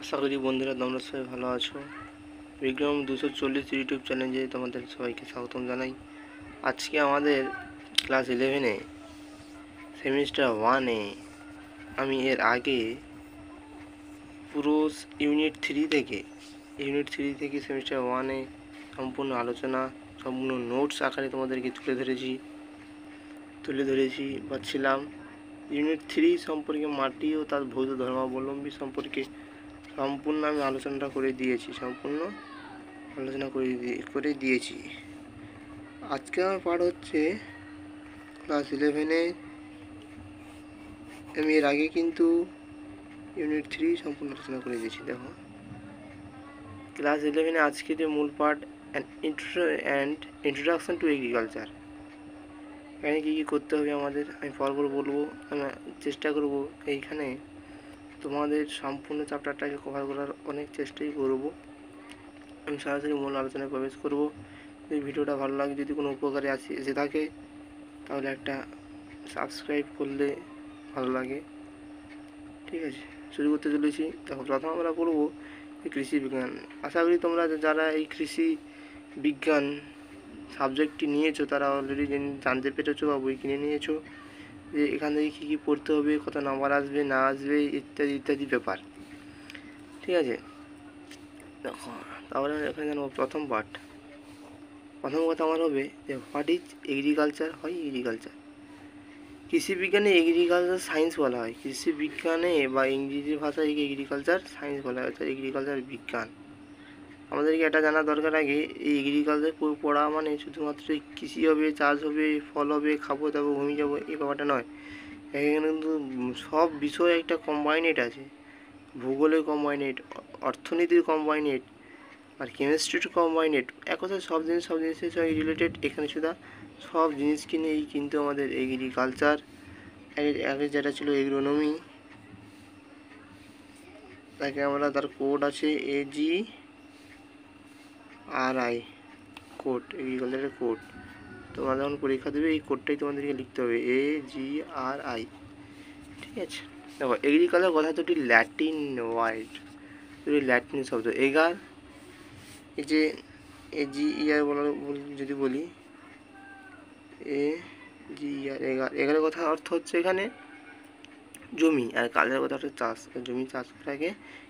আশা করি বন্ধুরা তোমরা সবাই ভালো আছো। বিক্রম 240 ইউটিউব চ্যানেলে তোমাদের সবাইকে স্বাগতম জানাই। আজকে আমাদের ক্লাস 11-এ সেমিস্টার 1-এ আমি এর আগে পুরো ইউনিট 3 থেকে সেমিস্টার 1-এ সম্পূর্ণ আলোচনা, সম্পূর্ণ নোটস আকারে তোমাদেরকে তুলে ধরেছি পাচ্ছিলাম। ইউনিট 3 সম্পর্কে মাটি ও তার বৌদ্ধ ধর্মাবলম্বী সম্পর্কে সম্পূর্ণ আমি আলোচনা করে দিয়েছি। আজকে আমার পাঠ হচ্ছে ক্লাস 11-এ। আমি এর আগে কিন্তু ইউনিট 3 সম্পূর্ণ আলোচনা করে দিয়েছি। দেখো, ক্লাস 11-এ আজকে যে মূল পাঠ ইন্ট্রোডাকশন টু এগ্রিকালচার। এখানে কী কী করতে হবে আমাদের আমি পরপর বলবো। আমি চেষ্টা করব এইখানে তোমাদের সম্পূর্ণ চ্যাপ্টারটাকে কভার করার অনেক চেষ্টাই করব। আমি সরাসরি মূল আলোচনায় প্রবেশ করব। যদি ভিডিওটা ভালো লাগে, যদি কোনো উপকারে এসে থাকে, তাহলে একটা সাবস্ক্রাইব করলে ভালো লাগে। ঠিক আছে, শুরু করতে চলেছি। দেখো, প্রথম আমরা পড়ব কৃষি বিজ্ঞান। আশা করি তোমরা যারা এই কৃষি বিজ্ঞান সাবজেক্টটি নিয়েছো তারা অলরেডি জানতে পেরেছো বা বই কিনে নিয়েছো যে এখান থেকে কী কী পড়তে হবে, কত নাম্বার আসবে না আসবে, ইত্যাদি ইত্যাদি ব্যাপার। ঠিক আছে, দেখো তাহলে এখানে জানবো প্রথম কথা আমার হবে যে হোয়াট ইজ এগ্রিকালচার। কৃষি বিজ্ঞানে এগ্রিকালচার সায়েন্স বলা হয়। কৃষি বিজ্ঞানে বা ইংরেজি ভাষায় এগ্রিকালচার সায়েন্স বলা হয়, অর্থাৎ এগ্রিকালচার বিজ্ঞান। আমাদেরকে এটা জানা দরকার আগে, এই এগ্রিকালচার পড়া মানে শুধুমাত্র কৃষি হবে, চাষ হবে, ফল হবে, খাবো দাবো ঘুমিয়ে যাবো, এই ব্যাপারটা নয়। এখানে কিন্তু সব বিষয় একটা কম্বাইনেড আছে। ভূগোলের কম্বাইনেড, অর্থনীতির কম্বাইনেড, আর কেমিস্ট্রির কম্বাইনেড। এক কথায় সব জিনিসের সঙ্গে রিলেটেড। এখানে শুধু সব জিনিসকে নিয়েই কিন্তু আমাদের এগ্রিকালচার। আগে যেটা ছিল এগ্রোনমি, তাকে আমরা তার কোড আছে AGRI কোড, এগ্রিকালচারের কোড। তোমরা যখন পরীক্ষা দেবে এই কোডটাই তোমাদেরকে লিখতে হবে, AGRI। ঠিক আছে, দেখো এগ্রিকালচার কথা দুটি ল্যাটিন ওয়ার্ড, দুটি ল্যাটিন শব্দ। এগার, এই যে AGER যদি বলি, AGER, এগারের কথা অর্থ হচ্ছে এখানে জমি, আর কালের কথা হচ্ছে চাষ। জমি চাষ করাকে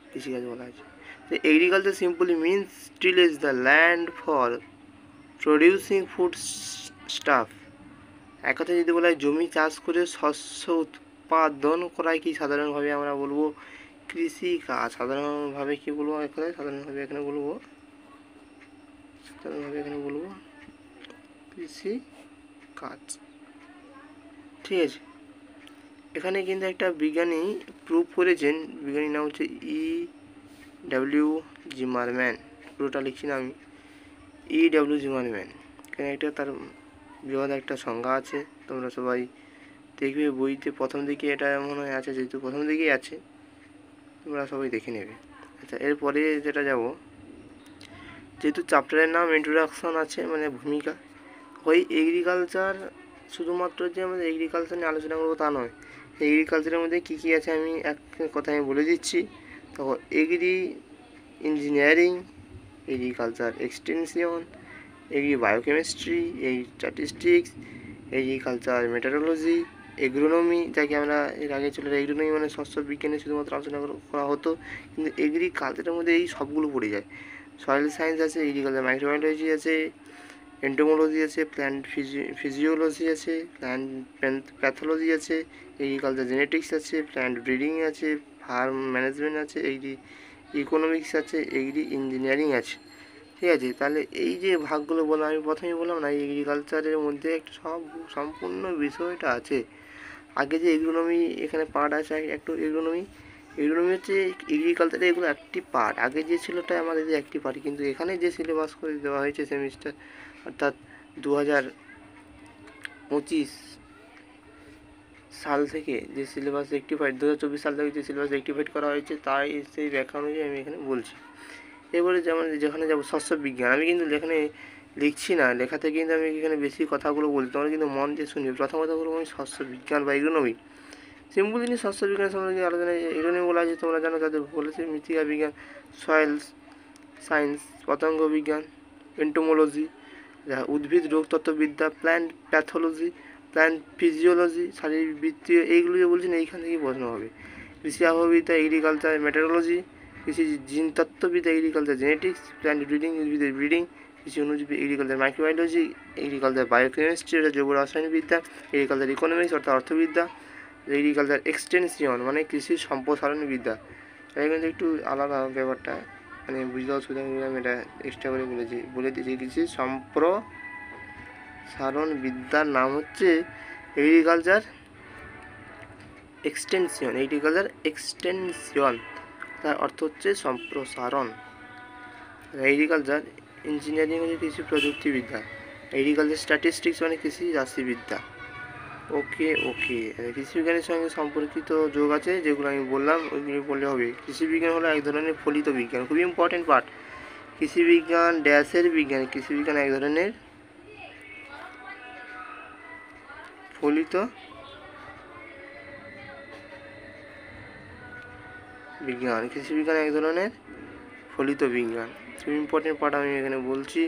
কৃষিকাজ বলা হয়েছে। তো agriculture simply means tillage the land for producing food staff. এক কথায় যদি বলা হয় জমি চাষ করে শস্য উৎপাদন করাই কি সাধারণভাবে আমরা বলবো কৃষিকাজ। সাধারণভাবে কি বলবো, সাধারণভাবে এখানে বলবো কৃষিকাজ। ঠিক আছে, এখানে কিন্তু একটা বিজ্ঞানী প্রুভ করেছেন, বিজ্ঞানীর নাম হচ্ছে EW জিমারম্যান। পুরোটা লিখছি না আমি, EW জিমারম্যান। এখানে একটা তার বৃহৎ একটা সংজ্ঞা আছে, তোমরা সবাই দেখবে বইতে প্রথম দিকে এটা মনে হয় আছে, যেহেতু প্রথম দিকেই আছে তোমরা সবাই দেখে নেবে। আচ্ছা, এরপরে যেটা যাব, যেহেতু চ্যাপ্টারের নাম ইন্ট্রোডাকশন আছে মানে ভূমিকা, ওই এগ্রিকালচার শুধুমাত্র যে আমাদের এগ্রিকালচার নিয়ে আলোচনা করবো তা নয়। এগ্রিকালচারের মধ্যে কী কী আছে আমি এক কথা আমি বলে দিচ্ছি। তো engineering, agriculture extension, biochemistry, statistics, agriculture meteorology, agronomy, যাকে আমরা এর আগে ছিল এগ্রোনমি মানে শস্য বিজ্ঞানে শুধুমাত্র আলোচনা করা হতো, কিন্তু এগ্রিকালচারের মধ্যে এই সবগুলো পড়ে যায়। সয়েল সায়েন্স আছে, এগ্রিকালচার মাইক্রোবায়োলজি আছে, এন্টোমোলজি আছে, প্ল্যান্ট ফিজিওলজি আছে, প্ল্যান্ট প্যাথোলজি আছে, এগ্রিকালচার জেনেটিক্স আছে, প্ল্যান্ট ব্রিডিং আছে, ফার্ম ম্যানেজমেন্ট আছে, ইকোনমিক্স আছে, ইঞ্জিনিয়ারিং আছে। ঠিক আছে, তাহলে এই যে ভাগগুলো বললাম, আমি প্রথমেই বললাম না, এগ্রিকালচারের মধ্যে একটা সম্পূর্ণ বিষয়টা আছে। আগে যে এগ্রোনমি এখানে পার্ট আছে, একটু এগ্রোনমি হচ্ছে এগ্রিকালচারে এগুলো একটি পার্ট। আগে যে ছিলটা আমাদের একটি পার্ট, কিন্তু এখানে যে সিলেবাস করে দেওয়া হয়েছে সেমিস্টার, অর্থাৎ 2025 সাল থেকে যে সিলেবাস 2024 সাল থেকে যে সিলেবাস রেক্টিফাইড করা হয়েছে, তাই সেই ব্যাখ্যা অনুযায়ী আমি এখানে বলছি। এবারে যেখানে যাবো শস্য বিজ্ঞান, আমি কিন্তু এখানে লিখছি না, লেখাতে কিন্তু আমি এখানে বেশি কথাগুলো বলছি, তোমরা কিন্তু মন দিয়ে শুনবে। প্রথম কথা বলবো আমি শস্য বিজ্ঞান বা এগ্রোনমি। সিম্পল জিনিস শস্য বিজ্ঞান সম্পর্কে আলোচনা এগুলো বলা আছে, তোমরা জানো তাদের বলেছে মৃত্তিকা বিজ্ঞান, সয়েল সায়েন্স, পতঙ্গ বিজ্ঞান, এন্টোমোলজি, উদ্ভিদ রোগতত্ত্ববিদ্যা, প্ল্যান্ট প্যাথোলজি, প্ল্যান্ট ফিজিওলজি, শারীরবৃত্তীয়, এইগুলো যে বলছেন এইখান থেকে প্রশ্ন হবে। কৃষি আবহাওয়াবিদ্যা, এগ্রিকালচার মেটেরোলজি, কৃষি জিনতত্ত্ববিদ্যা, এগ্রিকালচার জেনেটিক্স, প্ল্যান্ট ব্রিডিং, উদ্ভিদের ব্রিডিং, কৃষি অনুজীবী, এগ্রিকালচার মাইক্রোবায়োলজি, এগ্রিকালচার বায়োকেমিস্ট্রি, এটা জৈব রাসায়নিকবিদ্যা, এগ্রিকালচার ইকোনমিক্স অর্থাৎ অর্থবিদ্যা, এগ্রিকালচার এক্সটেনশন মানে কৃষি সম্প্রসারণ বিদ্যা। এটা কিন্তু একটু আলাদা ব্যাপারটা, মানে বুঝতে অসুবিধা হয়ে আমি এটা এক্সট্রা করে বলে দিয়েছি। কৃষি সম্প্রসারণ বিদ্যার নাম হচ্ছে এগ্রিকালচার এক্সটেনশন, তার অর্থ হচ্ছে সম্প্রসারণ। এগ্রিকালচার ইঞ্জিনিয়ারিং হচ্ছে কৃষি প্রযুক্তিবিদ্যা, এগ্রিকালচার স্ট্যাটিস্টিক্স মানে কৃষি রাশিবিদ্যা। ওকে, কৃষিবিজ্ঞানের সঙ্গে সম্পর্কিত যোগ আছে যেগুলো আমি বললাম, ওইগুলো বললে হবে। কৃষিবিজ্ঞান হলো এক ধরনের ফলিত বিজ্ঞান, খুবই ইম্পর্টেন্ট পার্ট। কৃষিবিজ্ঞান ড্যাশের বিজ্ঞান, কৃষিবিজ্ঞান এক ধরনের ফলিত বিজ্ঞান, কৃষিবিজ্ঞান এক ধরনের ফলিত বিজ্ঞান, খুব ইম্পর্টেন্ট পার্ট আমি এখানে বলছি।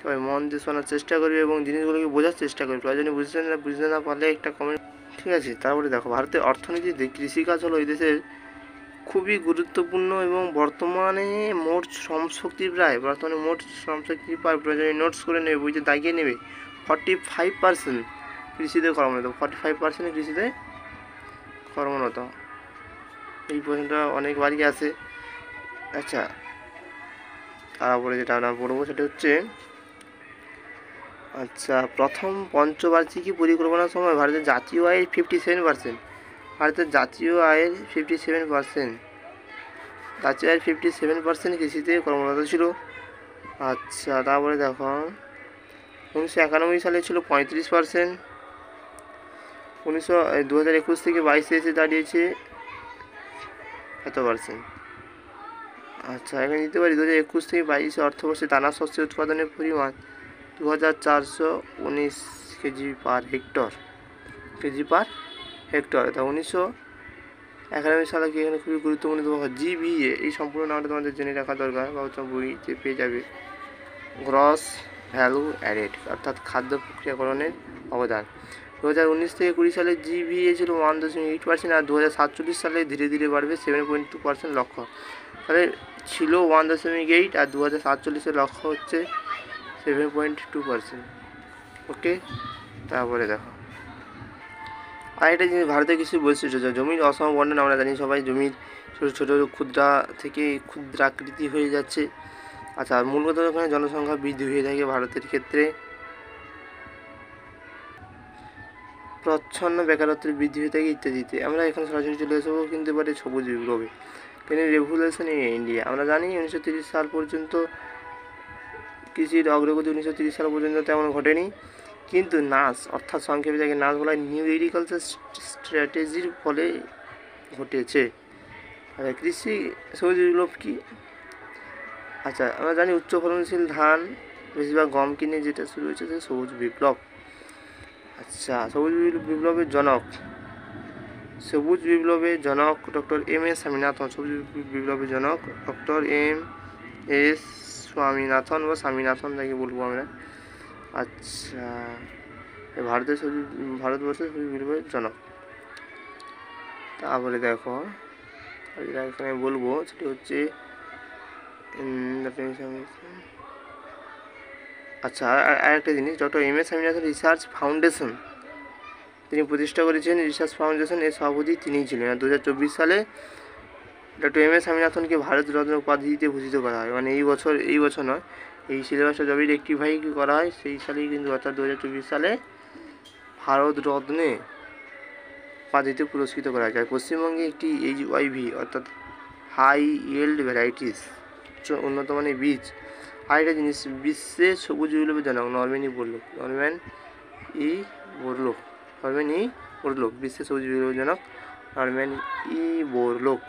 সবাই মন দিয়ে শোনার চেষ্টা করবে এবং জিনিসগুলোকে বোঝার চেষ্টা করবে। প্রয়োজনে বুঝতে না পারলে একটা কমেন্ট, ঠিক আছে। তারপরে দেখো, ভারতের অর্থনীতিতে কৃষিকাজ হলো এই দেশের খুবই গুরুত্বপূর্ণ এবং বর্তমানে মোট শ্রমশক্তি প্রায় প্রয়োজনে নোটস করে নেবে, বইতে দাগিয়ে নেবে, 45% কৃষিতে কর্মরত, 45% কৃষিতে কর্মরত। এই প্রশ্নটা অনেকবারই আসে। আচ্ছা, তারপরে যেটা আমরা পড়বো সেটা হচ্ছে, আচ্ছা, প্রথম পঞ্চবার্ষিকী পরিকল্পনার সময় ভারতের জাতীয় আয়ের 57%, ভারতের জাতীয় আয়ের 57% কৃষিতে কর্মরত ছিল। আচ্ছা, তারপরে দেখো 1991 সালে ছিল 35%, 2021 থেকে 22 এসে দাঁড়িয়েছে এত পার্সেন্ট। আচ্ছা, এখানে দিতে পারি 2021 থেকে 22 অর্থবর্ষে দানা শস্য উৎপাদনের পরিমাণ 2419 কেজি পার হেক্টর, তা 1991 সালে কি এখানে খুবই গুরুত্বপূর্ণ দেওয়া GVA, এই সম্পূর্ণ নামটা তোমাদের জেনে রাখা দরকার, বা তোমার বইতে পেয়ে যাবে। গ্রস ভ্যালু অ্যাডেড অর্থাৎ খাদ্য প্রক্রিয়াকরণের অবদান। 2019 থেকে 20 সালে GVA ছিল 1.8%, আর 2047 সালে ধীরে ধীরে বাড়বে 7.2% লক্ষ্য। তাহলে ছিল 1.8, আর 2047 লক্ষ্য হচ্ছে 7.2%। ওকে, তারপরে দেখো আরেকটা জিনিস, ভারতের কৃষি বৈশিষ্ট্য, জমির অসম বন্টন। আমরা জানি সবাই জমির ছোটো ছোটো ক্ষুদ্রা থেকে ক্ষুদ্রাকৃতি হয়ে যাচ্ছে। আচ্ছা, মূলত ওখানে জনসংখ্যা বৃদ্ধি হয়ে থাকে ভারতের ক্ষেত্রে, প্রচ্ছন্ন বেকারত্বের বৃদ্ধি হয়ে থাকে ইত্যাদিতে। আমরা এখানে সরাসরি চলে আসবো কিন্তু এবারে সবুজ বিপ্লবে, গ্রিন রেভলিউশন ইন ইন্ডিয়া। আমরা জানি 1930 সাল পর্যন্ত কৃষির অগ্রগতি 1930 সাল পর্যন্ত তেমন ঘটেনি, কিন্তু নাস অর্থাৎ সংক্ষেপে যাকে নাস বলা হয়, নিউ এগ্রিকালচার স্ট্র্যাটেজির ফলে ঘটেছে। আচ্ছা, কৃষি সবুজ বিপ্লব কি? আচ্ছা, আমরা জানি উচ্চ ফলনশীল ধান বেশিরভাগ গম কিনে যেটা শুরু হয়েছে সে সবুজ বিপ্লব। আচ্ছা, সবুজ বিপ্লবের জনক ডক্টর এম.এস. স্বামীনাথন। সবুজ বিপ্লবের জনক ডক্টর এম.এস. স্বামীনাথন বা স্বামীনাথন তাকে বলবো আমরা। আচ্ছা, ভারতবর্ষের সবুজ বিপ্লবের জনক। তারপরে দেখো এখানে বলবো সেটি হচ্ছে, আচ্ছা, আরেকটা জিনিস, doctor M S. Swaminathan research foundation তিনি প্রতিষ্ঠা করেছেন। রিসার্চ ফাউন্ডেশন এর সভাপতি তিনিই ছিলেন। 2024 সালে ডক্টর এম.এস. স্বামীনাথনকে ভারত রত্ন উপাধিতে ভূষিত করা হয়। মানে এই বছর নয়, এই সিলেবাসটা যবে রেক্টিফাই করা হয় সেই সালেই কিন্তু, অর্থাৎ 2024 সালে ভারত রত্নে উপাধিতে পুরস্কৃত করা যায়। পশ্চিমবঙ্গে একটি HYV অর্থাৎ হাই ইয়েল্ড ভ্যারাইটিস, উন্নত মানের বীজ। আরেকটা জিনিস, বিশ্বের সবুজ বিপ্লবের জনক নরম্যান ই বোরলগ, বিশ্বের সবুজ বিপ্লবের জনক নরম্যান ই বোরলগ।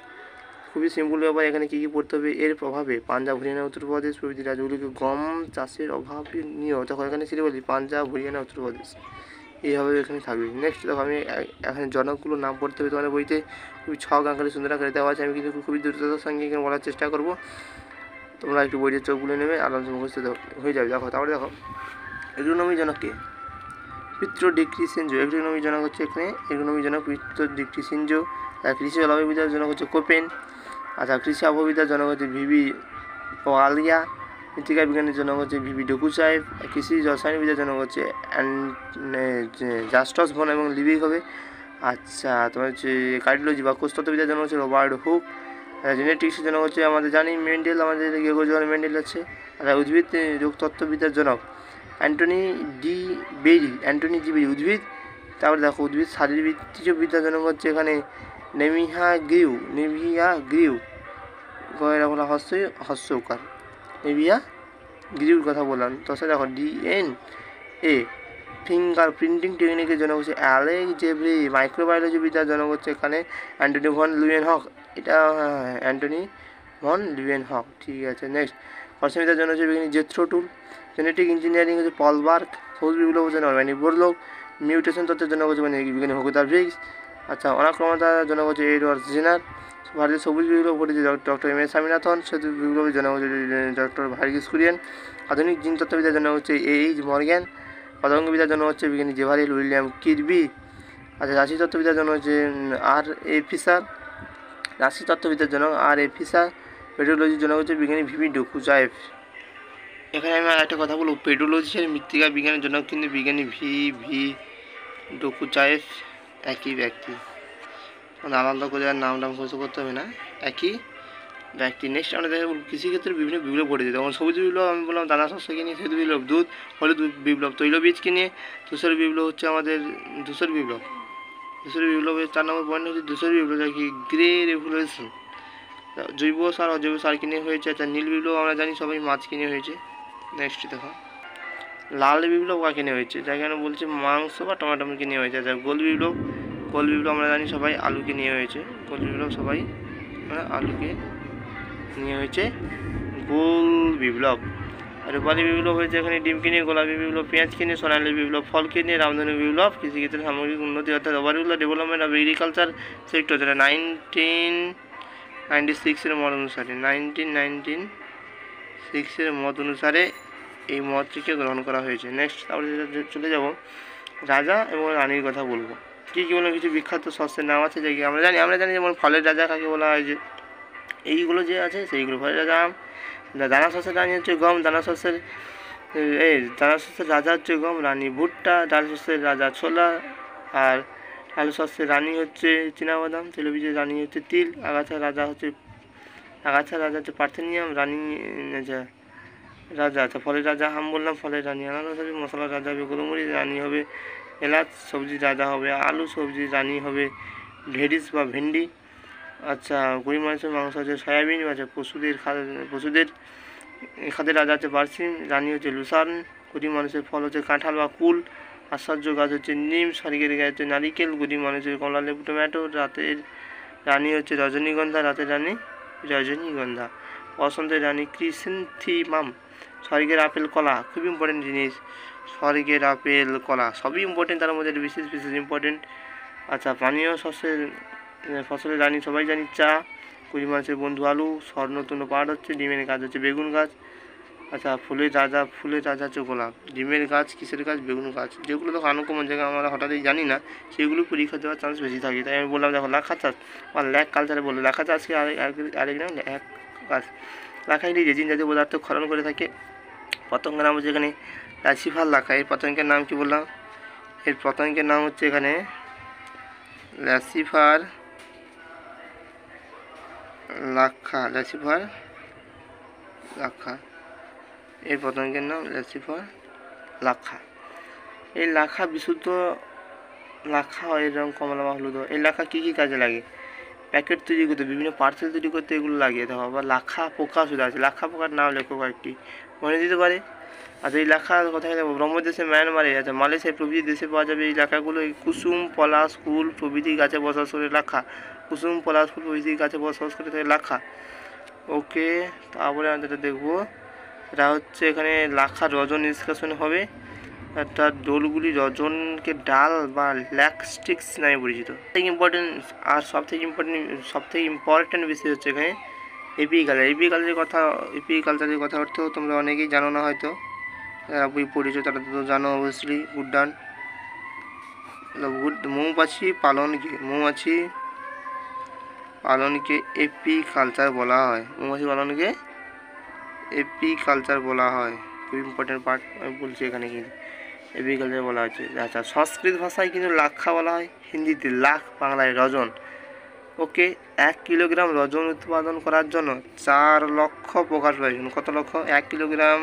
খুবই সিম্পল ব্যাপার, এখানে কী কী পড়তে হবে, এর প্রভাবে পাঞ্জাব, হরিয়ানা, উত্তরপ্রদেশ প্রভৃতি রাজ্যগুলিকে গম চাষের অভাবনীয়, তখন এখানে ছিল বলি পাঞ্জাব, হরিয়ানা, উত্তরপ্রদেশ, এইভাবে এখানে থাকবে। নেক্সট দেখো আমি এখানে জনকগুলোর নাম পড়তে হবে তোমাদের বইতে, খুবই ছক আকারে সুন্দর আকারে দেওয়া আছে। আমি কিন্তু খুবই দ্রুততার সঙ্গে এখানে বলার চেষ্টা করবো, তোমরা একটু বইয়ের চোখগুলো নেবে আরামসে মুখস্থ হয়ে যাবে। দেখো তারপরে দেখো এগ্রোনমি জনককে পিত্র ডিক্রিসেঞ্জো, এগ্রোনমি জনক হচ্ছে এখানে এগ্রোনমি জনক পিত্র ডিক্রিসেঞ্জো। কৃষি জলবায়ুবিদ্যার জনক হচ্ছে কোপেন। আচ্ছা কৃষি আবহবিদ্যার জনক হচ্ছে ভিভি ওয়ালিয়া। মৃত্তিকা বিজ্ঞানের জনক হচ্ছে ভিভি ডকুচাইভ। কৃষি রসায়নবিদ্যার জনক হচ্ছে জাস্টস ভন এবং লিভিক হবে। আচ্ছা তোমার হচ্ছে কার্ডিওলজি বা কোষতত্ত্ববিদ্যার জন্য হচ্ছে রবার্ট হুক। জেনেটিক্সের জন্য হচ্ছে আমাদের জানি মেন্ডেল, আমাদের গেগো মেন্ডেল আছে। আর উদ্ভিদ রোগতত্ত্ববিদ্যার জনক অ্যান্টনি ডি বেরি, অ্যান্টনি ডি বেরি উদ্ভিদ। তারপরে দেখো উদ্ভিদ শারীরবৃত্তীয়বিদ্যার জনক হচ্ছে এখানে নেভিয়া গ্রিউ গয়রা বলা হস্যকার নেভিয়া গ্রিউর কথা বললাম। তাছাড়া দেখো DNA ফিঙ্গার প্রিন্টিং টেকনিকের জন্য হচ্ছে অ্যালেক্স জেভরি। মাইক্রোবায়োলজি বিদ্যার জন্য হচ্ছে এখানে অ্যান্টনি ভন লিউয়েনহক, এটা অ্যান্টনি ভন লিউয়েনহক, ঠিক আছে। নেক্সট অর্থনীতির জন্য হচ্ছে বিজ্ঞানী জেথ্রো টুল। জেনেটিক ইঞ্জিনিয়ারিং হচ্ছে পল বার্ক। সবুজ বিপ্লব হচ্ছে নরম্যানি বোরলগ। মিউটেশন তত্ত্বের জন্য হচ্ছে বিজ্ঞানী হোগেদার ব্রিগস। আচ্ছা অনাক্রমণতার জন্য হচ্ছে এডওয়ার্ড জেনার। ভারতীয় সবুজ বিপ্লব ঘটেছে ডক্টর এম এস স্বামীনাথন। সেতু বিপ্লবের জন্য হচ্ছে ডক্টর ভার্গিস কুরিয়েন। আধুনিক জিন তত্ত্ববিদ্যার জন্য হচ্ছে এইচ মর্গ্যান। পতঙ্গবিদ্যার জন্য হচ্ছে বিজ্ঞানী জেভারিল উইলিয়াম কিরবি। আচ্ছা রাশি তত্ত্ববিদ্যার জন্য হচ্ছে আর.এ. ফিশার। রাশি তত্ত্ববিদ্যার জন্য আর.এ. ফিশার। পেডোলজির জন্য হচ্ছে বিজ্ঞানী ভিভি ডকুচাইভ। এখানে আমি একটা কথা বলবো, পেডোলজির মৃত্তিকা বিজ্ঞানের জন্য কিন্তু বিজ্ঞানী ভিভি ডকুচাইভ একই ব্যক্তি, আলাদা করে আর নাম মুখস্থ করতে হবে না, একই ব্যক্তি। নেক্সট আমরা দেখব কৃষিক্ষেত্রে বিভিন্ন বিপ্লব ঘটেছে। তখন সবুজ বিপ্লব আমি বললাম দানা শস্যকে নিয়ে, শ্বেত বিপ্লব দুধ, হলুদ বিপ্লব তৈলবীজকে নিয়ে, ধূসর বিপ্লব হচ্ছে আমাদের ধূসর বিপ্লবের 4 নম্বর পয়েন্ট হচ্ছে ধূসর বিপ্লব, যা কি গ্রে রেভলিউশন। জৈব সার অজৈব সার কিনে হয়েছে। আচ্ছা নীল বিপ্লব আমরা জানি সবাই মাছ কিনে হয়েছে। নেক্সট দেখো লাল বিপ্লব কাকে নিয়ে হয়েছে, যাকে আমরা বলছি মাংস বা টমাটোকে নিয়ে হয়েছে। আচ্ছা গোল বিপ্লব আমরা জানি সবাই আলুকে নিয়ে হয়েছে। গোল বিপ্লব সবাই আলুকে নিয়ে হয়েছে গোল বিপ্লব। আর রূপালী বিপ্লব হয়েছে এখানে ডিম কিনে, গোলাপি বিপ্লব পেঁয়াজ কিনে, সোনালী বিপ্লব ফল কিনে, রামধনু বিপ্লব কৃষিক্ষেত্রে সামগ্রিক উন্নতি অর্থাৎ overall development of agriculture sector, যেটা 1996 মত অনুসারে 1996 মত অনুসারে এই মতটিকে গ্রহণ করা হয়েছে। নেক্সট তারপরে চলে যাব রাজা এবং রানীর কথা বলবো। কী বলবো, কিছু বিখ্যাত শস্যের নাম আছে যেগুলি আমরা জানি যেমন ফলের রাজা কাকে বলা হয়, যে এইগুলো যে আছে সেইগুলো ফলের রাজা আম। দানা শস্যের রানী হচ্ছে গম, দানা শস্যের রাজা হচ্ছে গম, রানী ভুট্টা। ডাল শস্যের রাজা ছোলা, আর আলু শস্যের রানী হচ্ছে চীনাবাদাম। তেলবীজের রানী হচ্ছে তিল। আগাছার রাজা হচ্ছে পার্থেনিয়াম। রানী রাজা আচ্ছা ফলের রাজা আম বললাম, ফলের রানী আনারস হবে। মশলার রাজা হবে গোলমরিচ, রানী হবে এলাচ। সবজির রাজা হবে আলু, সবজির রানী হবে ভেডিস বা ভেন্ডি। আচ্ছা গরিব মানুষের মাংস হচ্ছে সয়াবিন। আচ্ছা পশুদের খাদ্যের রাজা হচ্ছে বার্সিম, রানী হচ্ছে লুসার্ন। গরিব মানুষের ফল হচ্ছে কাঁঠাল বা কুল। আশ্চর্য গাছ হচ্ছে নিম। শারীরিক গাছ হচ্ছে নারিকেল। গরিব মানুষের কমলা লেবু টমেটো। রাতের রানী হচ্ছে রজনীগন্ধা, রাতের রানী রজনীগন্ধা। বসন্তের রানী ক্রিসেন্থিমাম। স্বর্গের আপেল কলা, খুব ইম্পর্টেন্ট জিনিস, স্বর্গের আপেল কলা সবই ইম্পর্টেন্ট, তার মধ্যে বিশেষ ইম্পর্টেন্ট। আচ্ছা পানীয় ফসলের রানী সবাই জানি চা। কুড়ি মাসের বন্ধু আলু। স্বর্ণতুণ্ড পাহাড় হচ্ছে। ডিমের গাছ হচ্ছে বেগুন গাছ। আচ্ছা ফুলের রাজা হচ্ছে গোলাপ। ডিমের গাছ কিসের গাছ, বেগুন গাছ। যেগুলো তো আনকমন জায়গা আমরা হঠাৎই জানি না, সেগুলো পরীক্ষা দেওয়ার চান্স বেশি থাকে। তাই আমি বললাম দেখো লাখা চাষ বা ল্যাক কালচারে বললো লাখা চাষকে আরেক নাম ল্যাক গাছ। লাখা একটি রেজিন জাতীয় পদার্থ ক্ষরণ করে থাকে। পতঙ্গের নাম হচ্ছে এখানে ল্যাসিফার লাখা। এই পতঙ্গের নাম কি বললাম, এর পতঙ্গের নাম হচ্ছে এখানে ল্যাসিফার লাখা। এই পতঙ্গের নাম ল্যাসিফার লাখা। এই লাখা বিশুদ্ধ লাখা হয়, এর রঙ কমলা বা হলুদ। এই লাখা কী কাজে লাগে, প্যাকেট তৈরি করতে, বিভিন্ন পার্সেল তৈরি করতে এগুলো লাগিয়ে দেওয়া। আবার লাখা পোকা শুধু আছে, লাখা পোকার নাম লেখো কয়েকটি মনে দিতে পারে। আচ্ছা এই লাখা কোথায় যাবো, ব্রহ্মদেশে, মায়ানমারে, আচ্ছা মালয়েশিয়া প্রভৃতি দেশে পাওয়া যাবে এই লাখাগুলো। এই কুসুম পলাশ ফুল প্রভৃতি গাছে বসবাস করে লাখা। কুসুম পলাশ ফুল প্রভৃতি গাছে বসবাস করে থাকে লাখা। ওকে তারপরে আমরা যেটা দেখবো, এটা হচ্ছে এখানে লাখা রজ নিষ্কাশন হবে। তার দোলগুলি রজনকে ডাল বা ল্যাকস্টিক্স নামে পরিচিত। ইম্পর্টেন্ট আর সবথেকে ইম্পর্টেন্ট বিষয় হচ্ছে এখানে এপিকালচারের কথা অর্থ তোমরা অনেকেই জানো না হয়তো, বই পড়েছো তারা তো জানো অবভিয়াসলি। গুড মৌমাছি পালনকে এপিকালচার বলা হয়। মৌমাছি পালনকে এপিকালচার বলা হয়, খুব ইম্পর্টেন্ট পার্ট আমি বলছি এখানে কিন্তু এপিকালচার বলা হচ্ছে। আচ্ছা, সংস্কৃত ভাষায় কিন্তু লাক্ষা বলা হয়, হিন্দিতে লাখ, বাংলায় রজন। ওকে, 1 কিলোগ্রাম রজন উৎপাদন করার জন্য 4 লক্ষ প্রকার প্রয়োজন। কত লক্ষ? 1 কিলোগ্রাম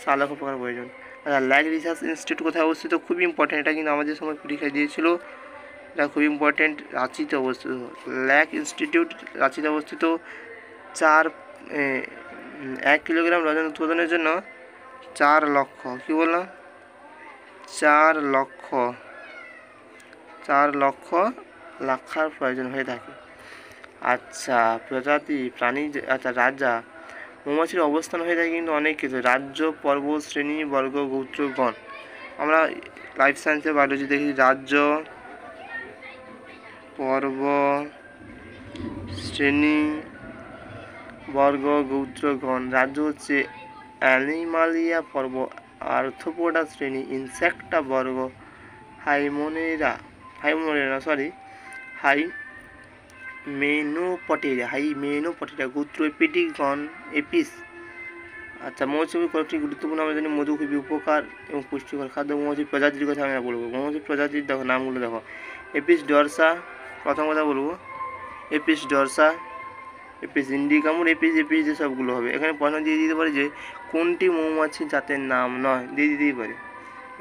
4 লক্ষ প্রকার প্রয়োজন। আচ্ছা, ল্যাক রিসার্চ ইনস্টিটিউট কোথায় অবস্থিত? খুবই ইম্পর্টেন্ট, এটা কিন্তু আমাদের সময় পরীক্ষায় দিয়েছিল, এটা খুব ইম্পর্টেন্ট। রাঁচিতে অবস্থিত ল্যাক ইনস্টিটিউট, রাঁচিতে অবস্থিত। 1 কিলোগ্রাম রজন উৎপাদনের জন্য 4 লক্ষ, কী বললাম? 4 লক্ষ লাক্ষার প্রয়োজন হয়ে থাকে। আচ্ছা, প্রজাতি প্রাণী, আচ্ছা রাজা মৌমাছির অবস্থান হয়ে থাকে কিন্তু অনেক কিছু, রাজ্য, পর্বত, শ্রেণী, বর্গ, গোত্র, গণ। আমরা লাইফ সায়েন্সে বায়োলজি দেখি রাজ্য, পর্ব, শ্রেণী, বর্গ, গোত্র, গণ। রাজ্য হচ্ছে অ্যানিমালিয়া পর্ব, আর্থ্রোপোডা শ্রেণী, ইনসেক্টা বর্গ, হাইমেনোপটেরিয়া, গোত্র, এপিটিক, গণ, এপিস। আচ্ছা, মৌমাছি কয়েকটি গুরুত্বপূর্ণ আমরা জানি। মধু খুবই উপকার এবং পুষ্টিকর খাদ্য। মৌমাছি প্রজাতির কথা আমরা বলবো। মৌমাছি প্রজাতির দেখো নামগুলো দেখো। এপিস ডরসা, প্রথম কথা বলবো এপিস ডরসা, এপিস ইন্ডিকামুর, এপিস যে সবগুলো হবে। এখানে প্রশ্ন দিয়ে দিতে পারে যে কোনটি মৌমাছি জাতের নাম নয়, দিয়ে দিতেই পারে।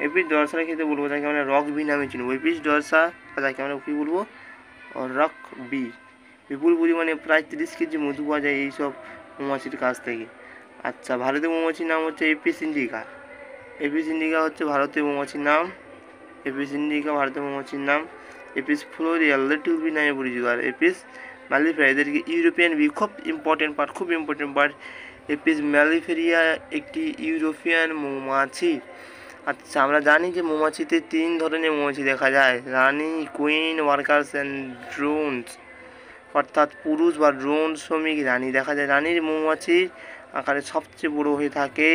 এপিস ডরসার ক্ষেত্রে বলবো তাকে আমরা রক বি নামে চিনব। এপিস ডরসা তাকে আমরা কী বলবো? Rock bee. বিপুল পরিমাণে প্রায় 30 কেজি মধু পাওয়া যায় এইসব মৌমাছির কাছ থেকে। আচ্ছা, ভারতীয় মৌমাছির নাম হচ্ছে এপিস ইন্ডিকা। এপিস ইন্ডিকা হচ্ছে ভারতীয় মৌমাছির নাম। এপিস ইন্ডিকা ভারতীয় মৌমাছির নাম। এপিস ফ্লোরিয়া লিটল বি নামে পরিচিত। আর এপিস ম্যালিফেরিয়া, এদেরকে ইউরোপিয়ান বি, খুব ইম্পর্টেন্ট পার্ট। এপিস ম্যালিফেরিয়া একটি ইউরোপিয়ান মৌমাছি। আচ্ছা, আমরা জানি যে মৌমাছিতে 3 ধরনের মৌমাছি দেখা যায়, রানী, কুইন, ওয়ার্কার্স অ্যান্ড ড্রোনস, অর্থাৎ পুরুষ বা ড্রোন শ্রমিক রানী দেখা যায়। রানীর মৌমাছির আকারে সবচেয়ে বড় হয়ে থাকে,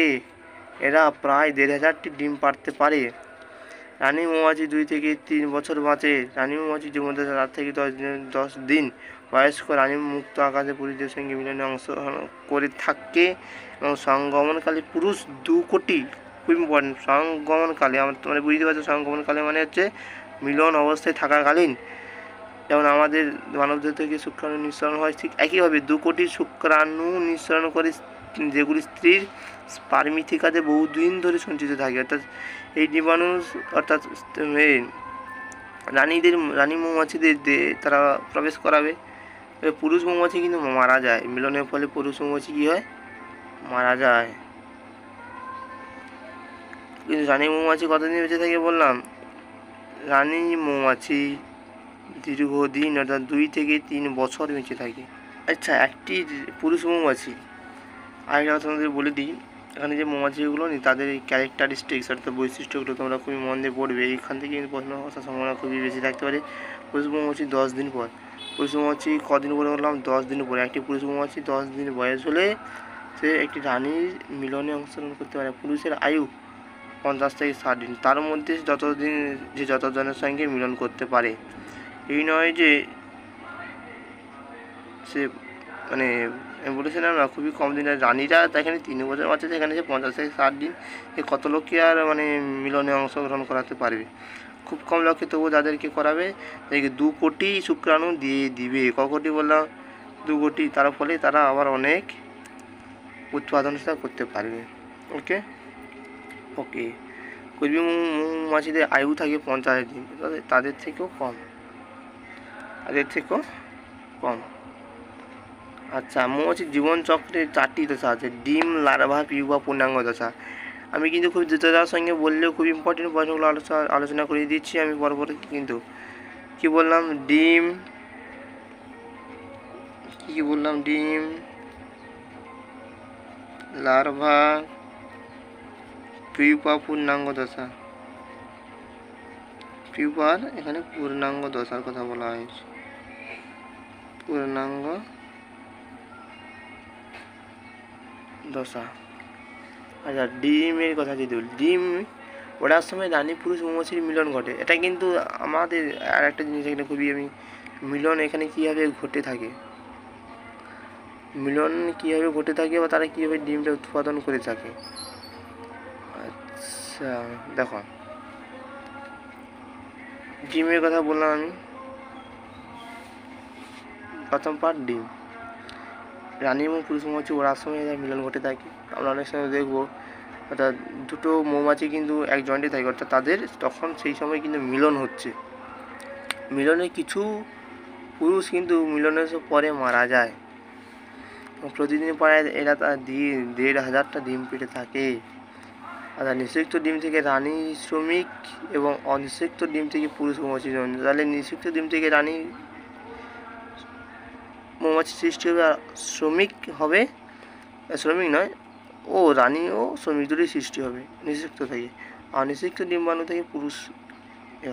এরা প্রায় 1500টি ডিম পাড়তে পারে। রানী মৌমাছি 2 থেকে 3 বছর বাঁচে। রানী মৌমাছি যে মধ্যে 4 থেকে 10 দিন বয়স্ক রানী মুক্ত আকাশে পুরুষদের সঙ্গে মিলনে অংশগ্রহণ করে থাকে এবং সঙ্গমনকালে পুরুষ 2 কোটি, খুব ইম্পর্টেন্ট, সঙ্গমনকালে তোমরা বুঝতে পারছো, সঙ্গমনকালে মানে হচ্ছে মিলন অবস্থায় থাকাকালীন। যেমন আমাদের মানবদেহ থেকে শুক্রাণু নিঃসরণ হয়, ঠিক একইভাবে 2 কোটি শুক্রাণু নিঃসরণ করে, যেগুলি স্ত্রীর স্পার্মিথিকাতে বহুদিন ধরে সঞ্চিত থাকে। অর্থাৎ এই জীবাণু, অর্থাৎ রানী মৌমাছিদের তারা প্রবেশ করাবে। পুরুষ মৌমাছি কিন্তু মারা যায়, মিলনের ফলে পুরুষ মৌমাছি কী হয়? মারা যায়। কিন্তু রানী মৌমাছি কতদিন বেঁচে থাকে বললাম? রানী মৌমাছি দীর্ঘদিন, অর্থাৎ 2 থেকে 3 বছর বেঁচে থাকে। আচ্ছা, একটি পুরুষ মৌমাছি, আরেকটা কথা তোমাদের বলে দিই, এখানে যে মৌমাছিগুলো নেই তাদের এই ক্যারেক্টারিস্টিক্স অর্থাৎ বৈশিষ্ট্যগুলো তোমরা খুবই মন দিয়ে পড়বে। এইখান থেকে কিন্তু প্রশ্ন আসার সম্ভাবনা খুবই বেশি থাকতে পারে। পুরুষ মৌমাছি 10 দিন পর, পুরুষ মৌমাছি কদিন পরে বললাম? 10 দিন পরে। একটি পুরুষ মৌমাছি 10 দিন বয়স হলে সে একটি রানীর মিলনে অংশগ্রহণ করতে পারে। পুরুষের আয়ু 50 থেকে 60 দিন, তার মধ্যে যতজনের সঙ্গে মিলন করতে পারে। এই নয় যে সে মানে আমি বলেছিলাম না খুবই কম দিন। রানীরা এখানে 3 বছর বাচ্চা, সেখানে সে 50 থেকে 60 দিন, এ কত লোককে আর মিলনে অংশগ্রহণ করাতে পারবে? খুব কম লোককে, তবুও যাদেরকে করাবে তাদেরকে 2 কোটি শুক্রাণু দিয়ে দিবে। ক কোটি বললাম? 2 কোটি। তার ফলে তারা আবার অনেক উৎপাদনটা করতে পারবে। ওকে, কর্মী মৌমাছিদের আয়ু থাকে 50 দিন, তাদের থেকেও কম। আচ্ছা, মৌমাছির জীবনচক্রের 4টি দশা আছে: ডিম, লার্ভা, পিউপা, পূর্ণাঙ্গ দশা। আমি কিন্তু খুব দ্রুততার সঙ্গে বললেও খুব ইম্পর্টেন্ট পয়েন্টগুলো আলোচনা করে দিচ্ছি আমি পরপর। কিন্তু কি বললাম? ডিম, লার্ভা, পিউপা পূর্ণাঙ্গ দশা, পিউপার এখানে পূর্ণাঙ্গ দশার কথা বলা হয়েছে, পূর্ণাঙ্গ দশা। আচ্ছা, ডিমের কথা যদি বলি, ডিম ওড়ার সময় রানী পুরুষ মৌমাছির মিলন ঘটে। এটা কিন্তু আমাদের আর একটা জিনিস এখানে খুবই মিলন এখানে কীভাবে ঘটে থাকে, মিলন কীভাবে ঘটে থাকে বা তারা কীভাবে ডিমটা উৎপাদন করে থাকে। আচ্ছা দেখো, ডিমের কথা বললাম আমি, প্রথম পার্ট ডিম, রানী এবং পুরুষ মৌমাছি ওড়ার সময় মিলন ঘটে থাকে। আমরা অনেক সময় দেখবো অর্থাৎ দুটো মৌমাছি কিন্তু এক জয়েন্টে থাকে, অর্থাৎ তাদের তখন সেই সময় কিন্তু মিলন হচ্ছে। মিলনে কিছু পুরুষ কিন্তু মিলনের পরে মারা যায়, প্রতিদিন প্রায় এরা 1,500টা ডিম পেড়ে থাকে। অর্থাৎ নিষিক্ত ডিম থেকে রানী শ্রমিক এবং অনিষিক্ত ডিম থেকে পুরুষ মৌমাছি জন্ম। তাহলে নিষিক্ত ডিম থেকে রানী মৌমাছি সৃষ্টি হবে, আর শ্রমিক হবে, শ্রমিক নয় ও রানী ও শ্রমিক দুটোই সৃষ্টি হবে নিষিক্ত থেকে। অনিষিক্ত ডিম্বাণু থেকে পুরুষ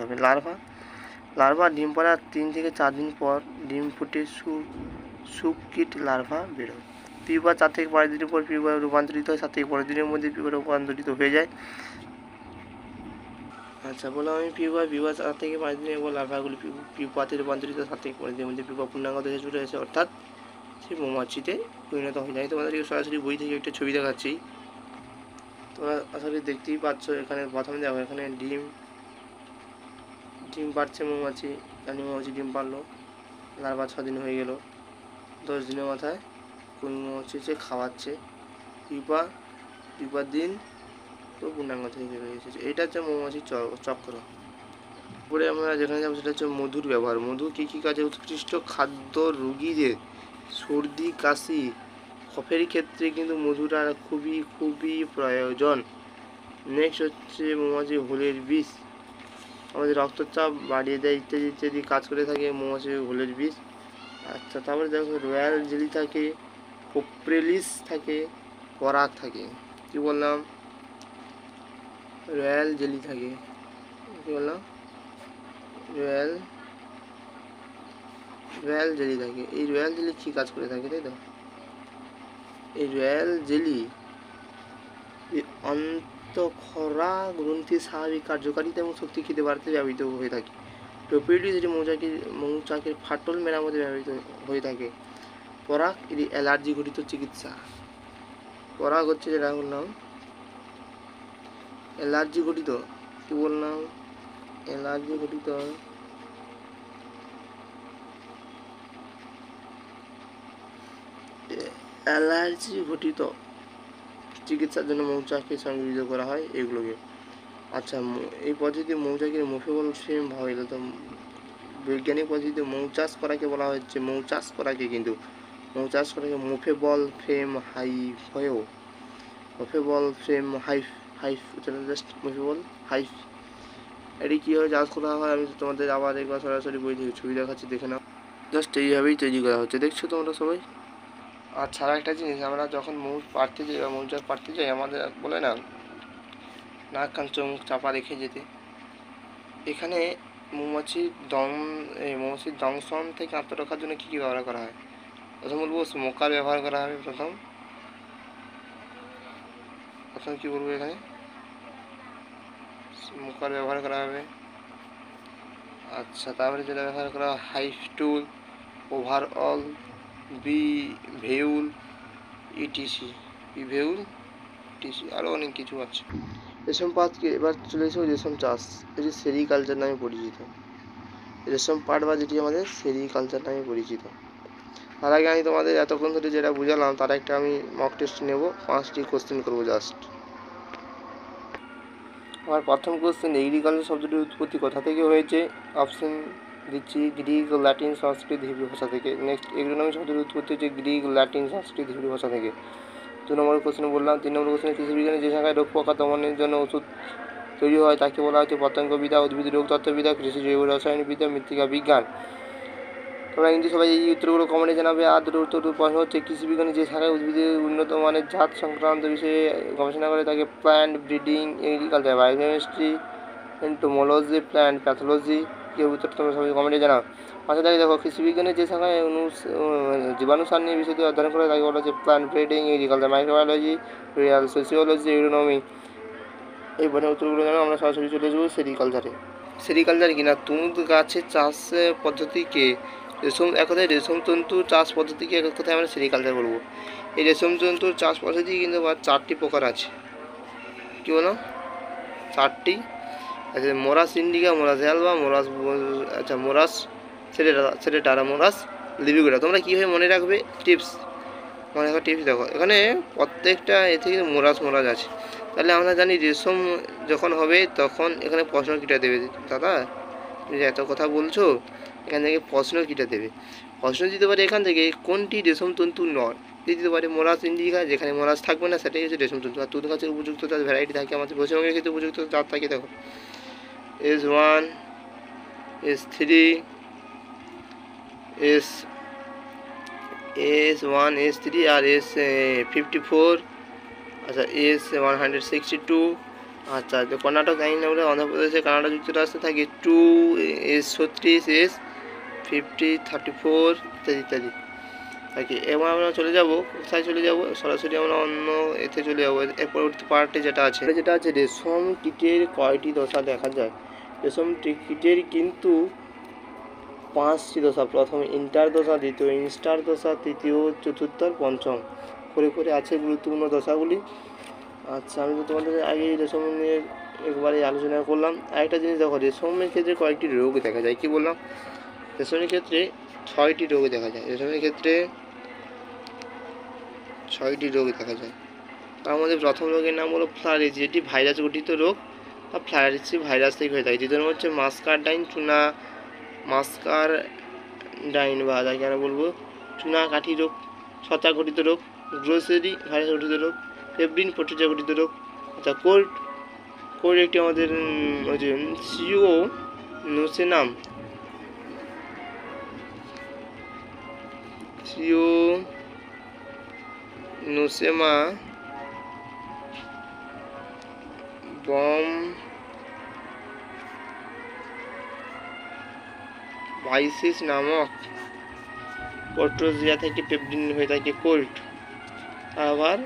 হবে। লার্ভা ডিম পাড়ার 3 থেকে 4 দিন পর ডিম ফুটে সুকীট লার্ভা বেরোয়। পিউপা 4 থেকে 5 দিনের পর পিউপা রূপান্তরিত হয়, 7 থেকে 15 দিনের মধ্যে পিউপা রূপান্তরিত হয়ে যায়। আচ্ছা বললাম আমি পিউপা 4 থেকে 5 দিনের পর লার্ভাগুলি পিউপাতে রূপান্তরিত, 7 থেকে 15 দিনের মধ্যে পিউপা পূর্ণাঙ্গ দশায় চলে আসে, অর্থাৎ সেই মৌমাছিতে পরিণত হয়ে যায়। তোমাদেরকে সরাসরি বই থেকে একটা ছবি দেখাচ্ছি, তোমরা আসলে দেখতেই পাচ্ছ। এখানে প্রথমে দেখো, এখানে ডিম পাড়ছে মৌমাছি, রানী মৌমাছি ডিম পারলো, লার্ভা 6 দিন হয়ে গেল, 10 দিনের মাথায় কোন মৌমাছি খাওয়াচ্ছে পিউপার দিন তো পূর্ণাঙ্গ থেকে বেরিয়ে এসেছে। এটা হচ্ছে মৌমাছির চক্র। পরে আমরা যেখানে যাবো সেটা হচ্ছে মধুর ব্যবহার। মধু কী কী কাজে উৎকৃষ্ট? খাদ্য, রোগীদের সর্দি কাশি কফের ক্ষেত্রে কিন্তু মধুটা খুবই খুবই প্রয়োজন। নেক্সট হচ্ছে মৌমাছি হোলের বিষ, আমাদের রক্তচাপ বাড়িয়ে দেয় ইত্যাদি ইত্যাদি কাজ করে থাকে মৌমাছি হোলের বিষ। আচ্ছা তারপরে দেখো রয়্যাল জেলি থাকে, কোপ্রেলিস থাকে, পরাগ থাকে। কি বললাম? রয়্যাল জেলি থাকে, কি বললাম? রয়্যাল জেলি থাকে। এই রয়্যাল জেলি কী কাজ করে থাকে তাই তো? এই রয়্যাল জেলি অন্তঃক্ষরা গ্রন্থির স্বাভাবিক কার্যকারিতা এবং শক্তি খেতে বাড়তে ব্যবহৃত হয়ে থাকে। টোপিওলিস এটি মৌচাকের ফাটল মেরামতে ব্যবহৃত হয়ে থাকে। পরাগ এটি অ্যালার্জি ঘটিত চিকিৎসা। পরাগ হচ্ছে যেটা বললাম অ্যালার্জি ঘটিত, কি বললাম? অ্যালার্জি ঘটিত চিকিৎসার জন্য মৌচাককে সংগৃহীত করা হয় এগুলোকে। আচ্ছা এই পদ্ধতিতে মৌচাকের মুফেবল ফ্রেম ভাবে তো বৈজ্ঞানিক পদ্ধতিতে মৌচাষ করাকে বলা হচ্ছে মৌচাষ করাকে মুফেবল ফ্রেম মুফেবল হাইফ। এটি কীভাবে চাষ করা হয় আমি তোমাদের আবার একবার সরাসরি বই থেকে ছবি দেখাচ্ছি, দেখে নাও। জাস্ট এইভাবেই তৈরি করা হচ্ছে, দেখছো তোমরা সবাই। আর ছাড়া একটা জিনিস, আমরা যখন মৌচাক পাড়তে যাই আমাদের বলে না নাক কান চোখ চাপা রেখে যেতে। এখানে মৌমাছির দংশন থেকে আত্মরক্ষার জন্য কী কী ব্যবহার করা হয়? প্রথম বলবো স্মোকার ব্যবহার করা হবে। প্রথম কী বলবো? এখানে স্মোকার ব্যবহার করা হবে। আচ্ছা তারপরে যেটা ব্যবহার করা হয় হাইফ টুল, ওভারঅল, ভেউল ইটিসি, আরও অনেক কিছু আছে। রেশম পাতকে এবার চলে এসেছে রেশম চাষ, এটি সেরিকালচার নামে পরিচিত। রেশম পাট বা যেটি আমাদের সেরিকালচার নামে পরিচিত। তার আগে আমি তোমাদের এতক্ষণ ধরে যেটা বুঝালাম তার একটা আমি মক টেস্ট নেব, 5টি কোশ্চেন করবো জাস্ট। আমার প্রথম কোশ্চেন, এগ্রিকালচার শব্দটির উৎপত্তি কোথা থেকে হয়েছে? অপশন দিচ্ছি গ্রিক, ল্যাটিন, সংস্কৃত, হিব্রু ভাষা থেকে। নেক্সট এগ্রোনমি শব্দটির উৎপত্তি হচ্ছে গ্রিক, ল্যাটিন, সংস্কৃত, হিব্রু ভাষা থেকে। 2 নম্বর কোশ্চেন বললাম। 3 নম্বর কোশ্চেনে কৃষি বিজ্ঞানে যে শাখায় রোগ পোকা দমনের জন্য ওষুধ তৈরি হয় তাকে বলা হচ্ছে পতঙ্গবিদ্যা, উদ্ভিদ রোগ তত্ত্ববিদ্যা, কৃষি জৈব রসায়নবিদ্যা, মৃত্তিকা বিজ্ঞান। তোমরা কিন্তু সবাই এই উত্তরগুলো কমেন্টে জানাবে। আর দুটো উত্তর প্রশ্ন হচ্ছে, কৃষি বিজ্ঞানী যে শাখায় উদ্ভিদের উন্নত মানের জাত সংক্রান্ত বিষয়ে গবেষণা করে তাকে plant breeding agriculture, biochemistry, entomology, plant pathology. কেউ উত্তর তোমরা সবাই কমেন্টে জানাও। পাশে থাকে দেখো, কৃষি বিজ্ঞানের যে শাখায় জীবাণু সার নিয়ে বিষয়টি অধ্যয়ন করে তাকে বলা হচ্ছে plant breeding agriculture, microbiology, Real sociology, economy. এই বনের উত্তরগুলো জানো। আমরা সরাসরি চলে যাবো সেরিকালচারে। সেরিকালচার কিনা তুঁত গাছের চাষ পদ্ধতিকে এক কথায় রেশম তন্তু চাষ পদ্ধতিকে এক কথায় আমরা সেরিকালচার বলবো। এই রেশম তন্তুর চাষ পদ্ধতি কিন্তু আবার 4টি প্রকার আছে। কী বলো? 4টি আছে। মোরাস ইন্ডিকা, মোরাস অ্যালবা, মোরাস সেরেটারা, মোরাস লিবিগুলা। তোমরা কীভাবে মনে রাখবে টিপস, মনে রাখো টিপস দেখো, এখানে প্রত্যেকটা এতে কিন্তু মোরাস আছে। তাহলে আমরা জানি রেশম যখন হবে তখন এখানে প্রশ্ন কীটা দেবে। দাদা তুমি যে এত কথা বলছো, এখান থেকে প্রশ্ন কীটা দেবে? প্রশ্ন দিতে পারে এখান থেকে কোনটি রেশম তন্তু নয়, দিতে পারে মোরাস ইন্ডিকা, যেখানে মোরাস থাকবে না সেটাই হচ্ছে রেশম তন্তু। আর তুঁত গাছের উপযুক্ত তার ভ্যারাইটি থাকে আমাদের পশ্চিমবঙ্গের ক্ষেত্রে উপযুক্ত জাত থাকে দেখো S1, S3, S1, S3 আর S54, আচ্ছা S162। আচ্ছা কর্ণাটক লাইন আমরা অন্ধ্রপ্রদেশে কানাডা যুক্তরাষ্ট্রে থাকে 2, S36, S50, 34 ইত্যাদি ইত্যাদি থাকে। এবং আমরা চলে যাব কোথায় চলে যাব, সরাসরি আমরা অন্য এতে চলে যাবো। এর পরবর্তী পার্টে যেটা আছে রেশম কীটের কয়টি দশা দেখা যায়। রেশম কীটের কিন্তু 5টি দশা। প্রথম ইন্টার দশা, দ্বিতীয় ইনস্টার দশা, তৃতীয়, চতুর্থ আর পঞ্চম করে করে আছে গুরুত্বপূর্ণ দশাগুলি। আচ্ছা আমি তো তোমাদের আগে রেশম নিয়ে একবারে আলোচনা করলাম। আরেকটা জিনিস দেখো, রেশমের ক্ষেত্রে কয়েকটি রোগ দেখা যায়। কি বললাম? রেশমের ক্ষেত্রে 6টি রোগ দেখা যায়। রেশমের ক্ষেত্রে 6টি রোগ দেখা যায়। তার মধ্যে প্রথম রোগের নাম হলো ফ্লারেসি, এটি ভাইরাস গঠিত রোগ বা ফ্লারেসি ভাইরাস থেকে হয়ে থাকে। দ্বিতীয় নম্বর হচ্ছে মাস্কারডাইন বা যাকে আমরা বলবো চুনাকাঠি রোগ, ছত্রাক গঠিত রোগ। গ্রোসেরি ভাইরাস গঠিত রোগ। পেব্রিন প্রোটোজোয়া গঠিত রোগ। আচ্ছা কোল্ড একটি আমাদের সিওনোসেমা বম ভাইসিস নামক প্রোটোজোয়া থেকে পেব্রিন হয়ে থাকে কোল্ড। আবার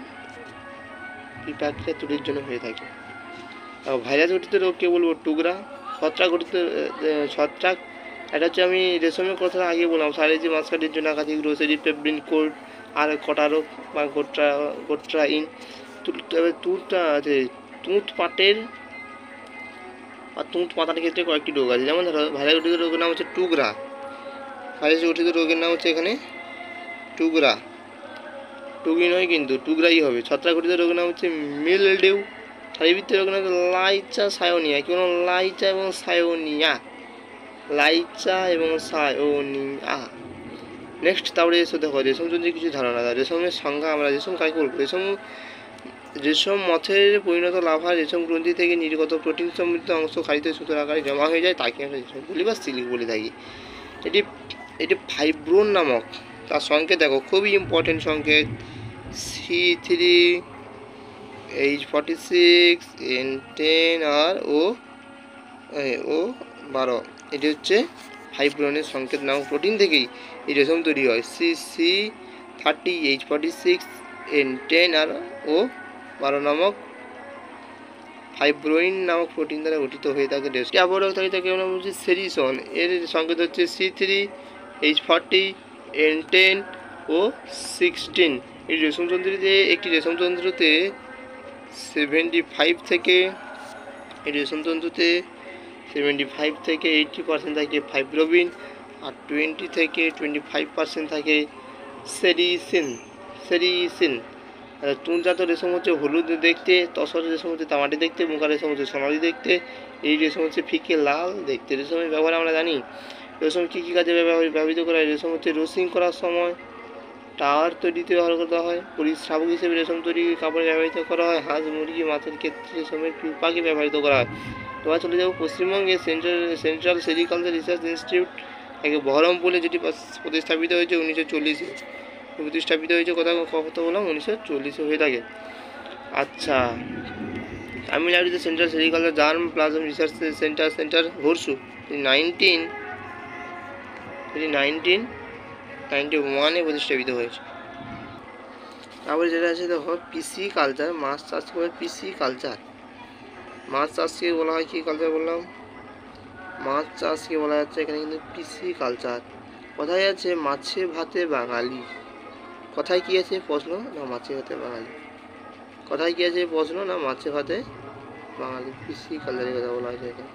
পিপাকৃত তুলির জন্য হয়ে থাকে। ভাইরাস গঠিত রোগকে বলবো টুগরা। ছত্রাক এটা হচ্ছে আমি রেশমের কথা আগে বললাম, সাইলেজি, মাস্কার্ডিন, চুনাকাঠি, গ্রোসেরি, পেব্রিন, কোল্ড আর কটা রোগ বা গোট্রাইন। তুঁত পাটের আর তুঁত পাতার ক্ষেত্রে কয়েকটি রোগ আছে। যেমন ধরো ভাইরাস গঠিত রোগের নাম হচ্ছে টুগরা। ভাইরাস গঠিত রোগের নাম হচ্ছে এখানে টুগরা, টুগি নয় কিন্তু টুগরাই হবে। ছত্রাক গঠিত রোগের নাম হচ্ছে মিলডিউ। শারীরবৃত্তীয় রোগের নাম হচ্ছে লাইচা সায়োনিয়া। কি বলুন? লাইচা এবং সায়োনিয়া। নেক্সট তারপরে এসে দেখো রেশম তন্ত্রের কিছু ধারণা। রেশমের সংখ্যা, আমরা রেশম কাকে বলবো? রেশম মথের পরিণত লাভা রেশম গ্রন্থি থেকে নির্গত প্রোটিন সমৃদ্ধ অংশ খালিতে সুতোর আকারে জমা হয়ে যায়, তাকে আমরা রেশম বলি বা সিল্ক বলে থাকি। এটি ফাইব্রোন নামক, তার সংকেত দেখো খুবই ইম্পর্টেন্ট সংকেত C3H46 N10 আর O12। এটি হচ্ছে ফাইব্রোনের সংকেত নামক প্রোটিন থেকেই এই রেশম তৈরি হয়। C30H46 N10 আর O12 নামক ফাইব্রোইন নামক প্রোটিন দ্বারা গঠিত হয়ে থাকে রেশম। আবরক থাকে তাকে আমরা বলছি সেরিসন। এর সংকেত হচ্ছে C3H40 N10 O16। এই রেশমতন্ত্রীতে একটি রেশমতন্ত্রতে 75 থেকে 80% থাকে ফাইব্রোবিন আর 20 থেকে 25% থাকে সেরিসিন। তুঁতজাত রেশম হচ্ছে হলুদ দেখতে, তসর রেশম হচ্ছে তামাটি দেখতে, মুখা রেশম হচ্ছে সোনালি দেখতে, এই রেশম হচ্ছে ফিকে লাল দেখতে। রেশমের ব্যবহার আমরা জানি। রেশম কী কী কাজে ব্যবহৃত করা হয়? রেশম হচ্ছে রোসিং করার সময়, টাওয়ার তৈরিতে ব্যবহার করা হয়, পরিশ্রাবক হিসেবে রেশম তৈরি কাপড়ে ব্যবহৃত করা হয়, হাঁস মুরগি মাছের ক্ষেত্রে রেশমের পিপাকে ব্যবহৃত করা হয়। তোমরা চলে যাবো পশ্চিমবঙ্গে সেন্ট্রাল সেরিকালচার রিসার্চ ইনস্টিটিউট একে বহরমপুরে যেটি প্রতিস্থাপিত হয়েছে 1940-এ, প্রতিস্থাপিত হয়েছে কত বললাম 1940-এ হয়ে থাকে। আচ্ছা, তামিলনাড়ুতে central sericulture germplasm research centre হোরসু 1991-এ প্রতিষ্ঠাপিত হয়েছে। তারপরে যেটা আছে দেখো পিসি কালচার, মাছ চাষ করে পিসি কালচার। মাছ চাষকে বলা হয় কী কালচার বললাম? মাছ চাষকে বলা যাচ্ছে এখানে কিন্তু পিসি কালচার। কোথায় আছে মাছে ভাতে বাঙালি? কথায় কি আছে প্রশ্ন না মাছে ভাতে বাঙালি? কথায় কি আছে প্রশ্ন না মাছে ভাতে বাঙালি? পিসি কালচারের কথা বলা হয়েছে এখানে।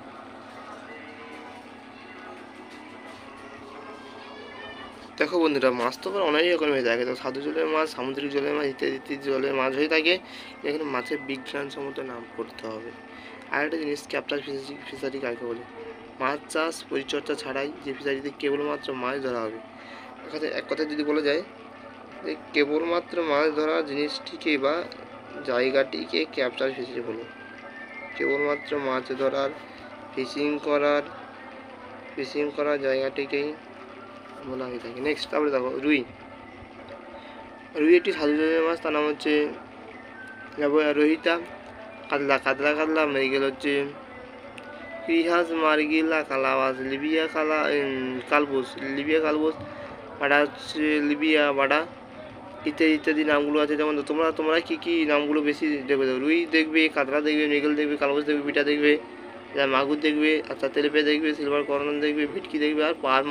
দেখো বন্ধুরা, মাছ তো অনেক রকমের হয়ে থাকে, তো সাধু জলের মাছ, সামুদ্রিক জলের মাছ ইত্যাদি ইত্যাদি জলের মাছ হয়ে থাকে। এখানে মাছের বিজ্ঞানসম্মত নাম করতে হবে। আর একটা জিনিস, ক্যাপ্টার ফিশারি কাকে বলে? মাছ চাষ পরিচর্যা ছাড়াই যে ফিশারিতে কেবলমাত্র মাছ ধরা হবে। এক কথায় যদি বলা যায় যে কেবলমাত্র মাছ ধরা জিনিসটিকে বা জায়গাটিকে ক্যাপ্টার ফিশারি বলে। কেবলমাত্র মাছ ধরার ফিশিং করার জায়গাটিকেই বলা হয়ে থাকে। নেক্সট তারপরে দেখো রুই একটি সাধু জলের মাছ, তার নাম হচ্ছে রোহিতা। কাতলা মৃগেল হচ্ছে ক্রিহাস মার্গিলা কালাওয়াস, লিবিয়া কালবোস, বাডা হচ্ছে লিবিয়া বাডা ইত্যাদি ইত্যাদি নামগুলো আছে। যেমন তোমরা কী নামগুলো বেশি দেখবে? রুই দেখবে, কাতলা দেখবে, মৃগেল দেখবে, কালবোস দেখবে, বিটা দেখবে, মাগুর দেখবে, আচ্ছা তেলেপিয়া দেখবে, সিলভার কর্নন দেখবে, ভেটকি দেখবে, আর ফার্ম।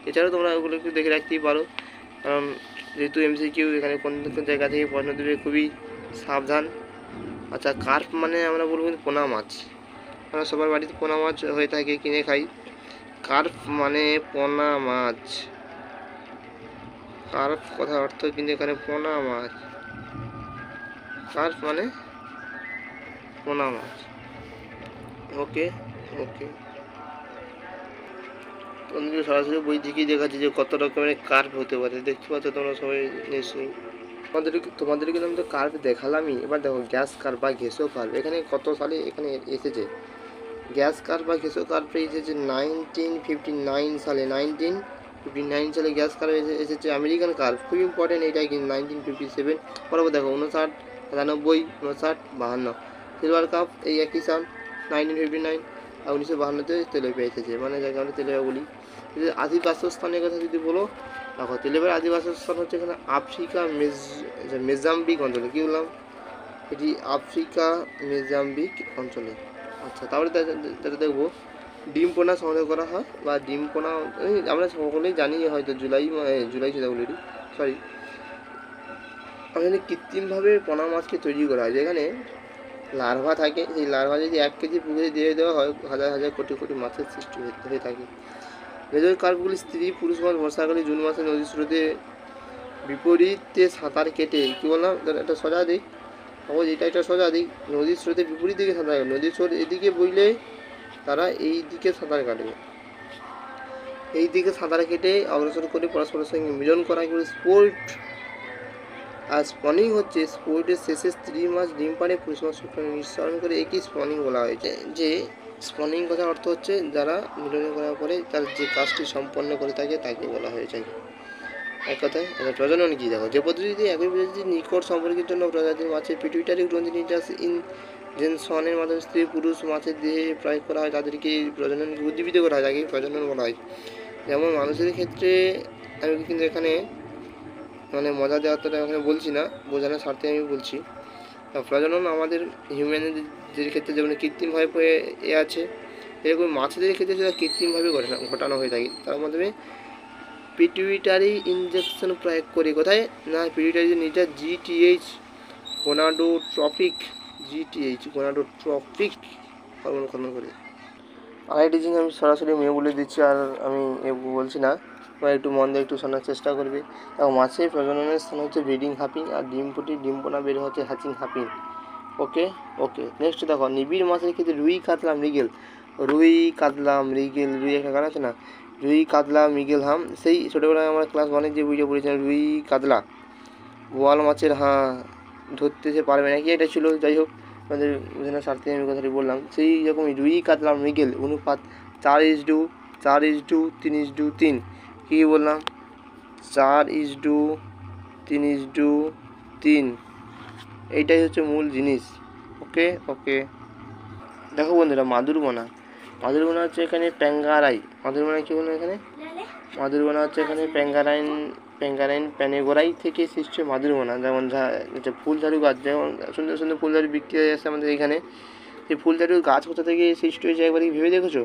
এছাড়াও তোমরা ওগুলো একটু দেখে রাখতেই পারো, কারণ যেহেতু MCQ এখানে কোন জায়গা থেকে প্রশ্ন দেবে, খুবই সাবধান। আচ্ছা, কার্প মানে আমরা বলবো পোনা মাছ। আমরা সবার বাড়িতে পোনা মাছ হয়ে থাকে, কিনে খাই। কার্প মানে পোনা মাছ। কার্প কথার অর্থ কিন্তু এখানে পোনা মাছ। কার্প মানে পোনা মাছ। ওকে। তোমাদেরকে সরাসরি বই থেকেই দেখাচ্ছি যে কত রকমের কার্প হতে পারে। দেখতে পাচ্ছ তোমরা সবাই নিশ্চয়ই। তোমাদেরকে আমি তো কার্প দেখালামই। এবার দেখো গ্যাস কার্প বা ঘেঁষো কার্প এখানে কত সালে এখানে এসেছে? গ্যাস কার্প বা ঘেঁষো কার্পে এসেছে 1959 সালে। 1959 সালে গ্যাস কার্প এসেছে। আমেরিকান কার্প খুব ইম্পর্টেন্ট, এটাই কিন্তু 1957। পরপর দেখো 59, 97, 59, 52। সিলভার কাপ এই একই সাল 1959, আর 1952-তে তেলেপিয়া এসেছে, মানে যাকে আমরা তেলেপিয়া বলি। আদি বাসস্থানের কথা যদি বলো, দেখো তেলেপিয়ার আদি বাসস্থান হচ্ছে এখানে আফ্রিকা মেজাম্বিক অঞ্চলে। কী বললাম? এটি আফ্রিকা মেজাম্বিক অঞ্চলে। আচ্ছা, তারপরে যেটা দেখবো ডিম পোনা সংগ্রহ করা হয়, বা ডিম পোনা আমরা সকলেই জানি হয়তো জুলাই সেটা বলি, সরি, এখানে কৃত্রিমভাবে পোনা মাছকে তৈরি করা হয়, যেখানে লার্ভা থাকে। সেই লার্ভা যদি 1 কেজি পুকুরে দিয়ে দেওয়া হয়, হাজার হাজার কোটি কোটি মাছের সৃষ্টি হয়ে থাকে। মেজর কার্পগুলি স্ত্রী পুরুষ মাছ বর্ষাকালে জুন মাসে নদীর স্রোতে বিপরীতে সাঁতার কেটে, কী বললাম একটা সোজা দিক, এটা একটা সোজা দিক, নদীর স্রোতে বিপরীত দিকে সাঁতার কাটে। নদীর স্রোত এদিকে বইলে তারা এই দিকে সাঁতার কাটবে। এই দিকে সাঁতার কেটে অগ্রসর করে পরস্পরের সঙ্গে মিলন করা এগুলো স্পোর্ট। আর স্পনিং হচ্ছে স্পোর্টের শেষে স্ত্রী মাছ ডিম পাড়ে, পুরুষ মাছ নিঃসরণ করে, একই স্পনিং বলা হয়েছে। যে স্পনিং কথার অর্থ হচ্ছে যারা মিলন করার পরে তার যে কাজটি সম্পন্ন করে থাকে তাকে বলা হয়েছে। এক কথায় প্রজনন কী দেখো, যে পদ্ধতিতে একই প্রজাতির নিকট সম্পর্কের জন্য প্রজাতির মাছের পিটুইটারি গ্রন্থি ইনজেকশনের মাধ্যমে স্ত্রী পুরুষ মাছের দেহে প্রয়োগ করা হয়, তাদেরকে প্রজননকে উদ্দীপিত করা হয়, তাকে প্রজনন বলা হয়। যেমন মানুষের ক্ষেত্রে আমি কিন্তু এখানে মানে মজা দেওয়াটা এখানে বলছি না, বোঝানোর স্বার্থে আমি বলছি। প্রজনন আমাদের হিউম্যানদের ক্ষেত্রে যেমন কৃত্রিমভাবে আছে, এরকম মাছেদের ক্ষেত্রে সেটা কৃত্রিমভাবে ঘটানো হয়ে থাকে। তার মাধ্যমে পিটুইটারি ইনজেকশন প্রয়োগ করে, কোথায় না পিটুইটারি নিজের GTH গোনাডোট্রপিক হরমোন উৎপন্ন করে। আরেকটি জিনিস আমি সরাসরি মেয়ে বলে দিচ্ছি, আর আমি বলছি না, তোমরা একটু মন দিয়ে একটু শোনার চেষ্টা করবে। এবং মাছের প্রজননের স্থান হচ্ছে ব্রিডিং হাপিং, আর ডিম পোনা বের হচ্ছে হ্যাচিং হাপিং। ওকে। নেক্সট দেখো নিবিড় মাছের ক্ষেত্রে রুই কাতলা মৃগেল রুই একটা গান আছে না, রুই কাতলা মৃগেল হাম। সেই ছোটোবেলায় আমরা ক্লাস 1-এর যে বইটা পড়েছিলাম রুই কাতলা, বোয়াল মাছের ধরতে সে পারবে না কি এটা ছিল। যাই হোক, আমাদের বোঝানোর স্বার্থে আমি কথাটি বললাম। সেই রকমই রুই কাতলা মৃগেল অনুপাত 4:1 4:3:3। কী বললাম? 4:3:3। এইটাই হচ্ছে মূল জিনিস। ওকে ওকে। দেখো বন্ধুরা, মাদুরবোনা হচ্ছে এখানে প্যাঙ্গারাই। মাদুরবোনা কী বললাম এখানে? মাদুরবোনা হচ্ছে এখানে প্যাঙ্গারাইন প্যানেগোরাই থেকে সৃষ্ট মাদুরবোনা। যেমন ফুলঝাড়ু গাছ, যেমন সুন্দর সুন্দর ফুলঝাড়ু বিক্রি হয়ে আসছে আমাদের এখানে। এই ফুলঝাড়ুর গাছ কোথা থেকে সৃষ্টি হয়েছে একবার কি ভেবে দেখেছো?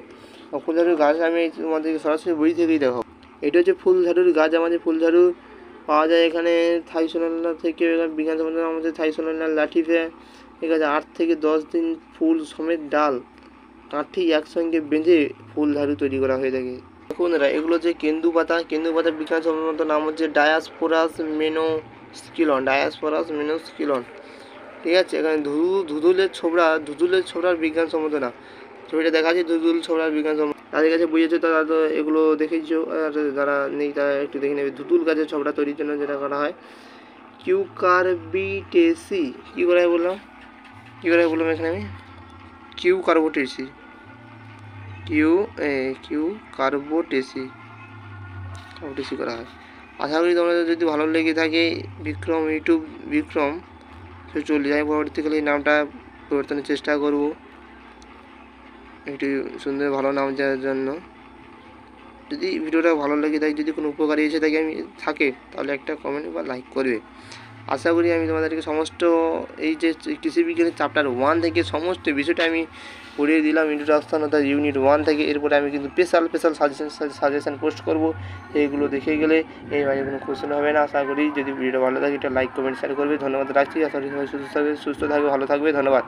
ফুলঝাড়ুর গাছ আমি তোমাদেরকে সরাসরি বই থেকেই দেখো। এটা হচ্ছে ফুলঝাড়ুর গাছ। আমাদের ফুলঝাড়ু পাওয়া যায় এখানে থাইসোনাল্লা থেকে। বিজ্ঞান সম্বন্ধে আমাদের থাইসোনাল্লা লাঠিফে। ঠিক আছে, 8 থেকে 10 দিন ফুল সমেত ডাল কাঠি একসঙ্গে বেঁধে ফুলঝাড়ু তৈরি করা হয়ে থাকে। দেখুন এগুলো যে কেন্দু পাতা বিজ্ঞান সম্মত নাম হচ্ছে ডায়াসপোরাস মেনোস্কিলন। ঠিক আছে, এখানে ধুধুলের ছোবড়ার বিজ্ঞান সম্মত নাম। ছবিটা দেখাচ্ছি, ধুধুল ছোবড়ার বিজ্ঞান সম্মত। তাদের কাছে বুঝেছো, তারা তো এগুলো দেখেছো। আর যারা নেই তারা একটু দেখে নেবে। ধুধুল গাছের ছোবড়া তৈরির জন্য যেটা করা হয় কিউকারবিটেসি। কী করে বললাম এখানে আমি? কিউকার্বোটেসি করা হয়। আশা করি তোমাদের যদি ভালো লেগে থাকে ইউটিউব বিক্রম, সে চলে যায়। পরবর্তীকালে এই নামটা পরিবর্তনের চেষ্টা করব, একটু সুন্দর ভালো নাম দেওয়ার জন্য। যদি ভিডিওটা ভালো লেগে থাকে, যদি কোনো উপকারী এসে থাকে তাহলে একটা কমেন্ট বা লাইক করবে। আশা করি আমি তোমাদেরকে সমস্ত এই যে কৃষি বিজ্ঞানের চ্যাপ্টার 1 থেকে সমস্ত বিষয়টা আমি পড়িয়ে দিলাম, ইন্ট্রোডাকশন অর্থাৎ ইউনিট 1 থেকে। এরপরে আমি কিন্তু স্পেশাল সাজেশন পোস্ট করব। এইগুলো দেখে গেলে এই মানে কোনো কোশ্চেন হবে না। আশা করি যদি ভিডিওটা ভালো থাকে এটা লাইক কমেন্ট শেয়ার করবে। ধন্যবাদ রাখছি। আশা করি সবাই সুস্থ থাকবে, ভালো থাকবে। ধন্যবাদ।